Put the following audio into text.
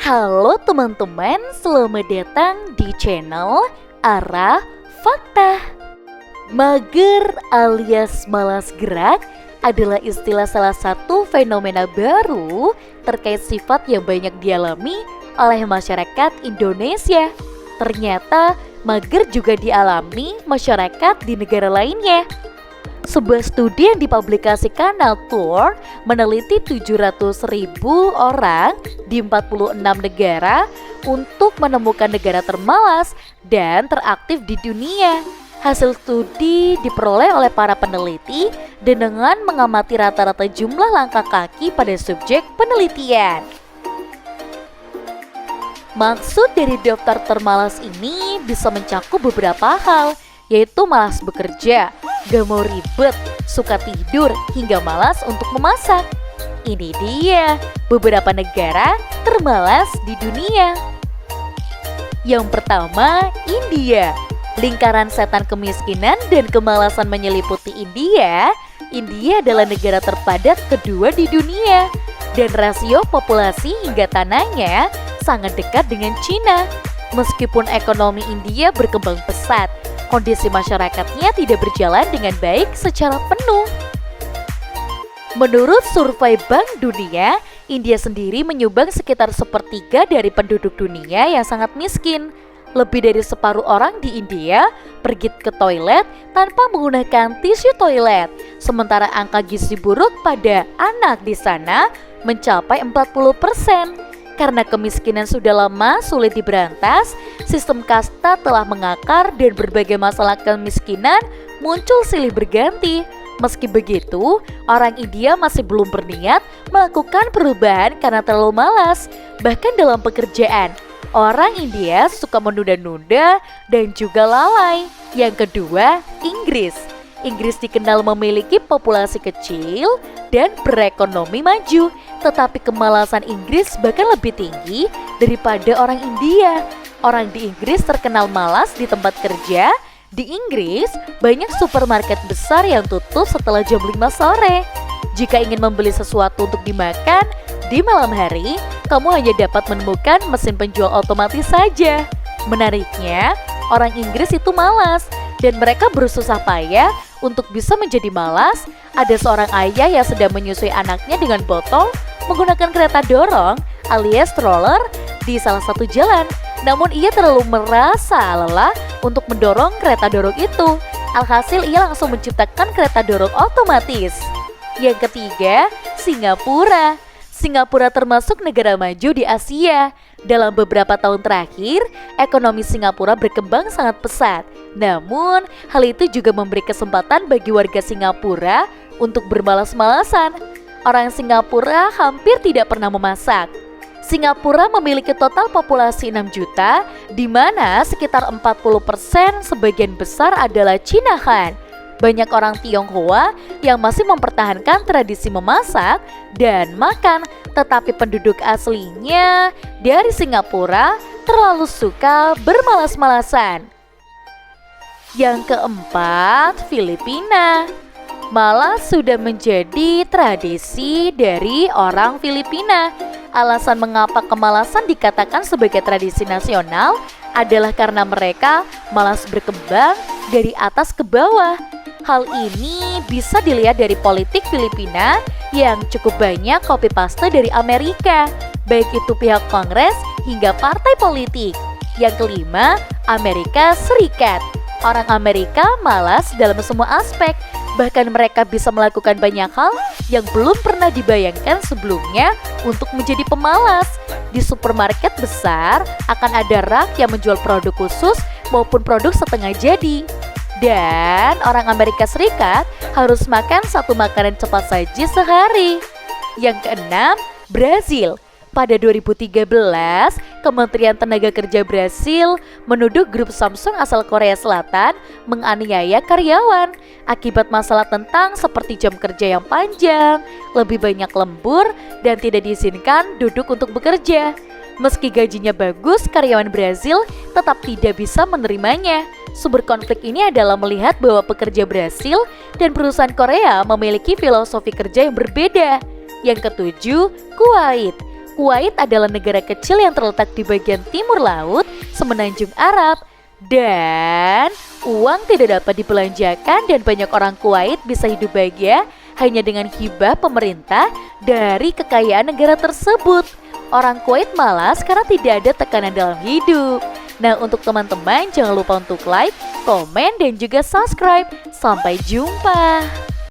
Halo teman-teman, selamat datang di channel Arah Fakta. Mager alias malas gerak adalah istilah salah satu fenomena baru terkait sifat yang banyak dialami oleh masyarakat Indonesia. Ternyata mager juga dialami masyarakat di negara lainnya. Sebuah studi yang dipublikasikan Nature meneliti 700.000 orang di 46 negara untuk menemukan negara termalas dan teraktif di dunia. Hasil studi diperoleh oleh para peneliti dengan mengamati rata-rata jumlah langkah kaki pada subjek penelitian. Maksud dari daftar termalas ini bisa mencakup beberapa hal, yaitu malas bekerja, gak mau ribet, suka tidur, hingga malas untuk memasak. Ini dia beberapa negara termalas di dunia. Yang pertama, India. Lingkaran setan kemiskinan dan kemalasan menyeliputi India. India adalah negara terpadat kedua di dunia, dan rasio populasi hingga tanahnya sangat dekat dengan Cina. Meskipun ekonomi India berkembang pesat, kondisi masyarakatnya tidak berjalan dengan baik secara penuh. Menurut survei Bank Dunia, India sendiri menyumbang sekitar sepertiga dari penduduk dunia yang sangat miskin. Lebih dari separuh orang di India pergi ke toilet tanpa menggunakan tisu toilet. Sementara angka gizi buruk pada anak di sana mencapai 40%. Karena kemiskinan sudah lama sulit diberantas, sistem kasta telah mengakar dan berbagai masalah kemiskinan muncul silih berganti. Meski begitu, orang India masih belum berniat melakukan perubahan karena terlalu malas. Bahkan dalam pekerjaan, orang India suka menunda-nunda dan juga lalai. Yang kedua, Inggris. Inggris dikenal memiliki populasi kecil dan berekonomi maju, tetapi kemalasan Inggris bahkan lebih tinggi daripada orang India. Orang di Inggris terkenal malas di tempat kerja. Di Inggris, banyak supermarket besar yang tutup setelah jam 5 sore. Jika ingin membeli sesuatu untuk dimakan, di malam hari, kamu hanya dapat menemukan mesin penjual otomatis saja. Menariknya, orang Inggris itu malas, dan mereka bersusah payah untuk bisa menjadi malas. Ada seorang ayah yang sedang menyusui anaknya dengan botol menggunakan kereta dorong alias stroller di salah satu jalan. Namun ia terlalu merasa lelah untuk mendorong kereta dorong itu. Alhasil ia langsung menciptakan kereta dorong otomatis. Yang ketiga, Singapura. Singapura termasuk negara maju di Asia. Dalam beberapa tahun terakhir, ekonomi Singapura berkembang sangat pesat. Namun, hal itu juga memberi kesempatan bagi warga Singapura untuk bermalas-malasan. Orang Singapura hampir tidak pernah memasak. Singapura memiliki total populasi 6 juta, di mana sekitar 40% sebagian besar adalah Cina Han. Banyak orang Tionghoa yang masih mempertahankan tradisi memasak dan makan, tetapi penduduk aslinya dari Singapura terlalu suka bermalas-malasan. Yang keempat, Filipina. Malas sudah menjadi tradisi dari orang Filipina. Alasan mengapa kemalasan dikatakan sebagai tradisi nasional adalah karena mereka malas berkembang dari atas ke bawah. Hal ini bisa dilihat dari politik Filipina yang cukup banyak copy paste dari Amerika, baik itu pihak Kongres hingga partai politik. Yang kelima, Amerika Serikat. Orang Amerika malas dalam semua aspek, bahkan mereka bisa melakukan banyak hal yang belum pernah dibayangkan sebelumnya untuk menjadi pemalas. Di supermarket besar akan ada rak yang menjual produk khusus maupun produk setengah jadi. Dan orang Amerika Serikat harus makan satu makanan cepat saji sehari. Yang keenam, Brazil. Pada 2013, Kementerian Tenaga Kerja Brasil menuduh grup Samsung asal Korea Selatan menganiaya karyawan akibat masalah tentang seperti jam kerja yang panjang, lebih banyak lembur, dan tidak diizinkan duduk untuk bekerja. Meski gajinya bagus, karyawan Brasil tetap tidak bisa menerimanya. Sumber konflik ini adalah melihat bahwa pekerja Brasil dan perusahaan Korea memiliki filosofi kerja yang berbeda. Yang ketujuh, Kuwait. Kuwait adalah negara kecil yang terletak di bagian timur laut Semenanjung Arab. Dan uang tidak dapat dibelanjakan dan banyak orang Kuwait bisa hidup bahagia hanya dengan hibah pemerintah dari kekayaan negara tersebut. Orang Kuwait malas karena tidak ada tekanan dalam hidup. Nah, untuk teman-teman jangan lupa untuk like, komen, dan juga subscribe. Sampai jumpa.